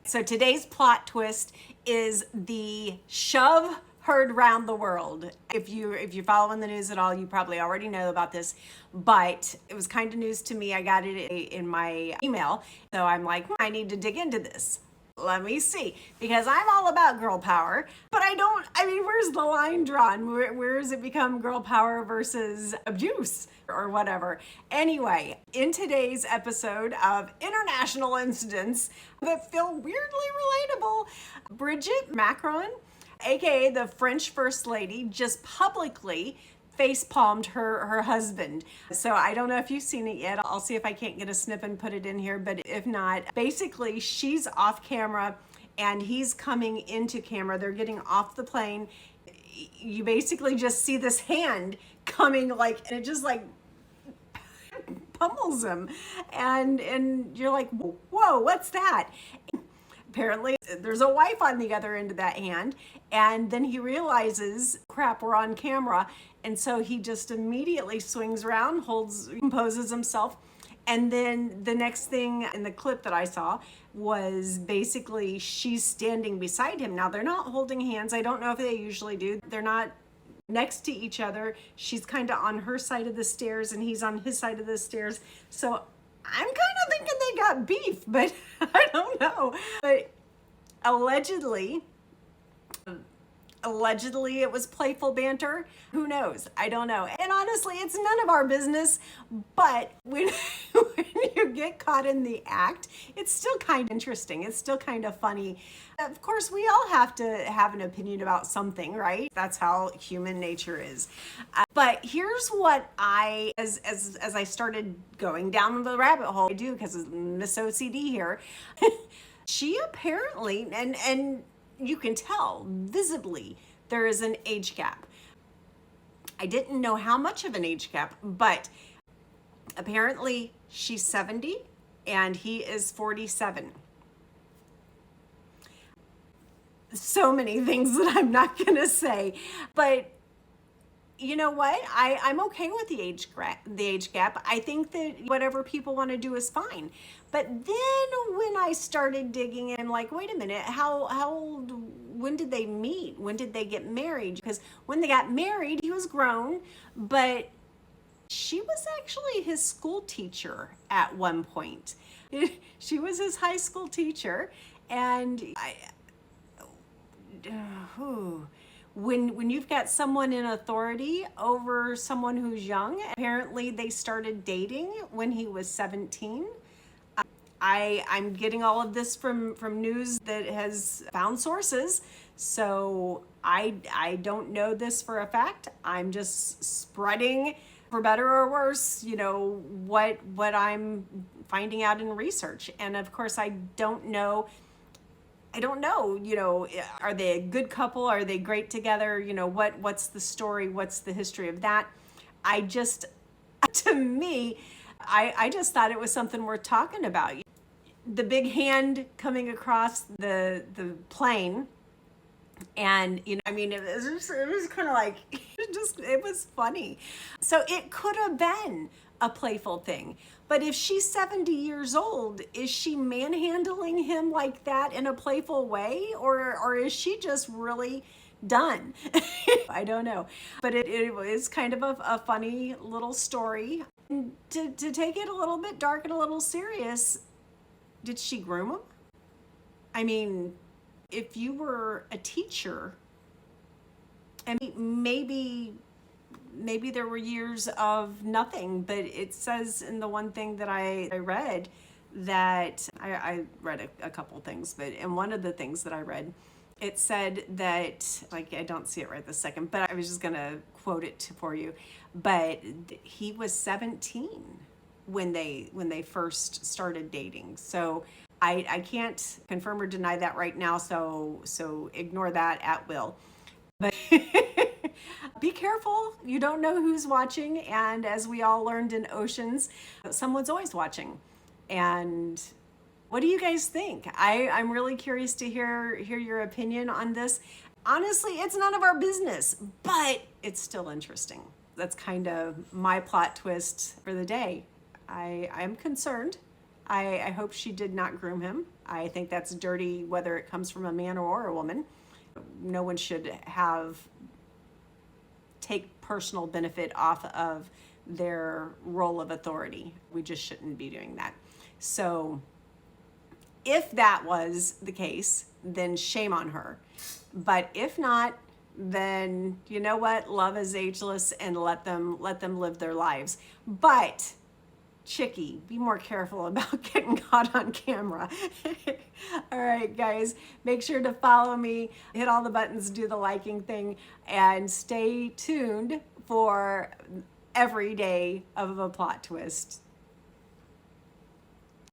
So today's plot twist is the shove heard around the world. If you're following the news at all, you probably already know about this, but it was kind of news to me. I got it in my email, so I'm like, I need to dig into this. Let me see, because I'm all about girl power, but I mean, where's the line drawn? Where does it become girl power versus abuse or whatever? Anyway, in today's episode of International Incidents that feel weirdly relatable, Brigitte Macron, aka the French First Lady, just publicly face palmed her husband. So I don't know if you've seen it yet. I'll see if I can't get a snip and put it in here, but if not, basically she's off camera and he's coming into camera. They're getting off the plane. You basically just see this hand coming, like, and it just like pummels him, and you're like, whoa, what's that? Apparently there's a wife on the other end of that hand, and then he realizes, crap, we're on camera, and so he just immediately swings around, composes himself, and then the next thing in the clip that I saw was basically she's standing beside him. Now they're not holding hands. I don't know if they usually do. They're not next to each other. She's kind of on her side of the stairs and he's on his side of the stairs. So I'm kind of thinking they got beef, but I don't know. But allegedly it was playful banter. Who knows? I don't know. And honestly, it's none of our business. But when you get caught in the act, it's still kind of interesting. It's still kind of funny. Of course, we all have to have an opinion about something, right? That's how human nature is. But here's what as I started going down the rabbit hole, I do because of Miss OCD here. She apparently, and you can tell visibly, there is an age gap. I didn't know how much of an age gap, but apparently she's 70 and he is 47. So many things that I'm not gonna say, but you know what? I'm okay with the age gap. I think that whatever people want to do is fine. But then when I started digging in, I'm like, wait a minute, how old, when did they meet? When did they get married? Because when they got married, he was grown, but she was actually his school teacher at one point. She was his high school teacher, and when you've got someone in authority over someone who's young, apparently they started dating when he was 17. I'm getting all of this from news that has found sources, so I don't know this for a fact. I'm just spreading, for better or worse, what I'm finding out in research. And of course, I don't know, are they a good couple? Are they great together? What's the story? What's the history of that? To me, I just thought it was something worth talking about. The big hand coming across the plane, and it was kind of like, it was funny. So it could have been a playful thing. But if she's 70 years old, is she manhandling him like that in a playful way? Or is she just really done? I don't know. But it was kind of a funny little story. And to take it a little bit dark and a little serious, did she groom him? I mean, if you were a teacher, and maybe there were years of nothing, but it says in the one thing that I read that I read a couple things, but in one of the things that I read, it said that, like, I don't see it right this second, but I was just gonna quote it for you, but he was 17 when they first started dating. So I can't confirm or deny that right now, so ignore that at will. But be careful. You don't know who's watching, and as we all learned in Oceans, someone's always watching. And what do you guys think? I'm really curious to hear your opinion on this. Honestly, it's none of our business, but it's still interesting. That's kind of my plot twist for the day. I'm concerned. I hope she did not groom him. I think that's dirty, whether it comes from a man or a woman. No one should take personal benefit off of their role of authority. We just shouldn't be doing that. So if that was the case, then shame on her. But if not, then you know what? Love is ageless, and let them live their lives. But Chicky, be more careful about getting caught on camera. All right, guys, make sure to follow me, hit all the buttons, do the liking thing, and stay tuned for every day of a plot twist.